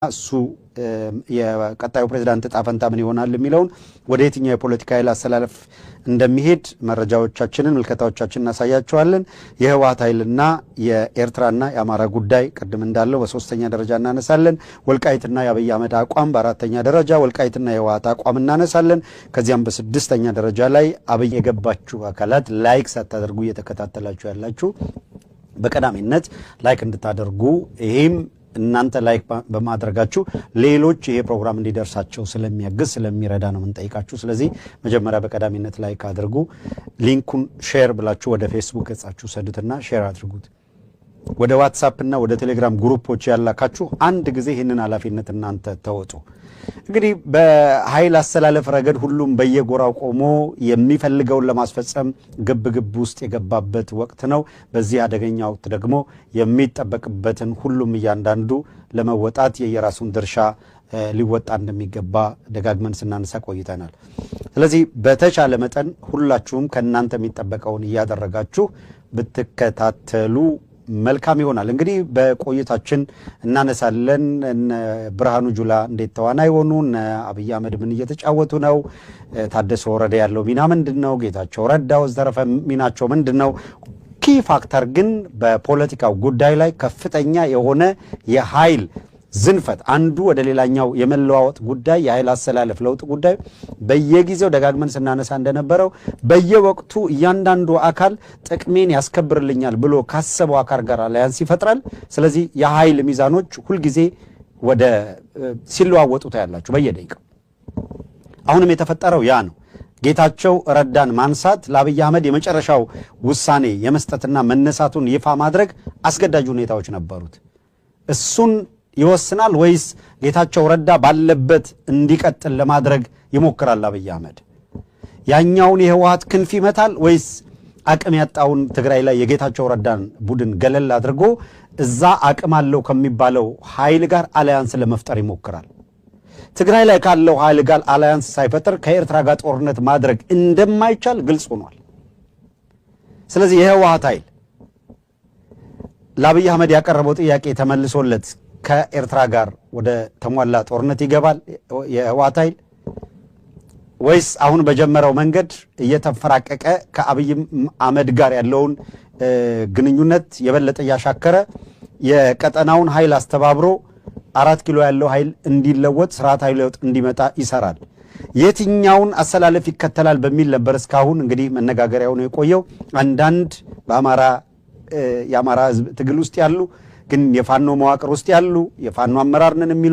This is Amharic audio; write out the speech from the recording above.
እሱ የቀጣዩ ፕሬዝዳንት ጣፈንታ ምን ይሆናል የሚለውን ወደ የትኛው የፖለቲካ ኃይል አሰላለፍ እንደሚሄድ መረጃዎቻችንን ምልከታዎቻችንን እናሳያቸዋለን። የህወሓት ኃይልና የኤርትራና የአማራ ጉዳይ ቅድም እንዳለው በሶስተኛ ደረጃ እናነሳለን። ወልቃይትና የአብይ አህመድ አቋም በአራተኛ ደረጃ፣ ወልቃይትና የህወሓት አቋም እናነሳለን። ከዚያም በስድስተኛ ደረጃ ላይ አብይ የገባችሁ አካላት ላይክ ሳታደርጉ እየተከታተላችሁ ያላችሁ በቀዳሚነት ላይክ እንድታደርጉ ይሄም እናንተ ላይክ በማድረጋችሁ ሌሎች ይሄ ፕሮግራም እንዲደርሳቸው ስለሚያግዝ ስለሚረዳ ነው የምንጠይቃችሁ። ስለዚህ መጀመሪያ በቀዳሚነት ላይክ አድርጉ። ሊንኩን ሼር ብላችሁ ወደ ፌስቡክ ገጻችሁ ሰዱትና ሼር አድርጉት። ወደ ዋትስአፕ እና ወደ ቴሌግራም ግሩፖች ያላካችሁ አንድ ጊዜ ይህንን ኃላፊነት እናንተ ተወጡ። እንግዲህ በኃይል አሰላለፍ ረገድ ሁሉም በየጎራው ቆሞ የሚፈልገውን ለማስፈጸም ግብ ውስጥ የገባበት ወቅት ነው። በዚህ አደገኛ ወቅት ደግሞ የሚጠበቅበትን ሁሉም እያንዳንዱ ለመወጣት የየራሱን ድርሻ ሊወጣ እንደሚገባ ደጋግመን ስናነሳ ቆይተናል። ስለዚህ በተቻለ መጠን ሁላችሁም ከእናንተ የሚጠበቀውን እያደረጋችሁ ብትከታተሉ መልካም ይሆናል። እንግዲህ በቆይታችን እናነሳለን። ብርሃኑ ጁላ እንዴት ተዋናይ ሆኑ? አብይ አህመድ ምን እየተጫወቱ ነው? ታደሰ ወረደ ያለው ሚና ምንድነው? ጌታቸው ረዳ ወዘተረፈ ሚናቸው ምንድነው? ኪ ፋክተር ግን በፖለቲካው ጉዳይ ላይ ከፍተኛ የሆነ የኃይል ዝንፈት አንዱ ወደ ሌላኛው የመለዋወጥ ጉዳይ የኃይል አሰላለፍ ለውጥ ጉዳይ በየጊዜው ደጋግመን ስናነሳ እንደነበረው በየወቅቱ እያንዳንዱ አካል ጥቅሜን ያስከብርልኛል ብሎ ካሰበው አካል ጋር አላያንስ ይፈጥራል። ስለዚህ የኃይል ሚዛኖች ሁልጊዜ ወደ ሲለዋወጡ ታያላችሁ በየደቂቃው። አሁንም የተፈጠረው ያ ነው። ጌታቸው ረዳን ማንሳት ለአብይ አህመድ የመጨረሻው ውሳኔ የመስጠትና መነሳቱን ይፋ ማድረግ አስገዳጅ ሁኔታዎች ነበሩት። እሱን ይወስናል ወይስ ጌታቸው ረዳ ባለበት እንዲቀጥል ለማድረግ ይሞክራል አብይ አህመድ? ያኛውን የህወሓት ክንፍ ይመታል ወይስ አቅም ያጣውን ትግራይ ላይ የጌታቸው ረዳን ቡድን ገለል አድርጎ እዛ አቅም አለው ከሚባለው ኃይል ጋር አላያንስ ለመፍጠር ይሞክራል? ትግራይ ላይ ካለው ኃይል ጋር አላያንስ ሳይፈጥር ከኤርትራ ጋር ጦርነት ማድረግ እንደማይቻል ግልጽ ሆኗል። ስለዚህ የህወሓት ኃይል ለአብይ አህመድ ያቀረበው ጥያቄ ተመልሶለት ከኤርትራ ጋር ወደ ተሟላ ጦርነት ይገባል የህወሓት ኃይል ወይስ አሁን በጀመረው መንገድ እየተፈራቀቀ ከአብይ አህመድ ጋር ያለውን ግንኙነት የበለጠ እያሻከረ የቀጠናውን ኃይል አስተባብሮ 4 ኪሎ ያለው ኃይል እንዲለወጥ ስርዓት ኃይል ለውጥ እንዲመጣ ይሰራል? የትኛውን አሰላለፍ ይከተላል በሚል ነበር እስካሁን እንግዲህ መነጋገሪያው ነው የቆየው። አንዳንድ የአማራ ህዝብ ትግል ውስጥ ያሉ ግን የፋኖ መዋቅር ውስጥ ያሉ የፋኖ አመራር ነን የሚሉ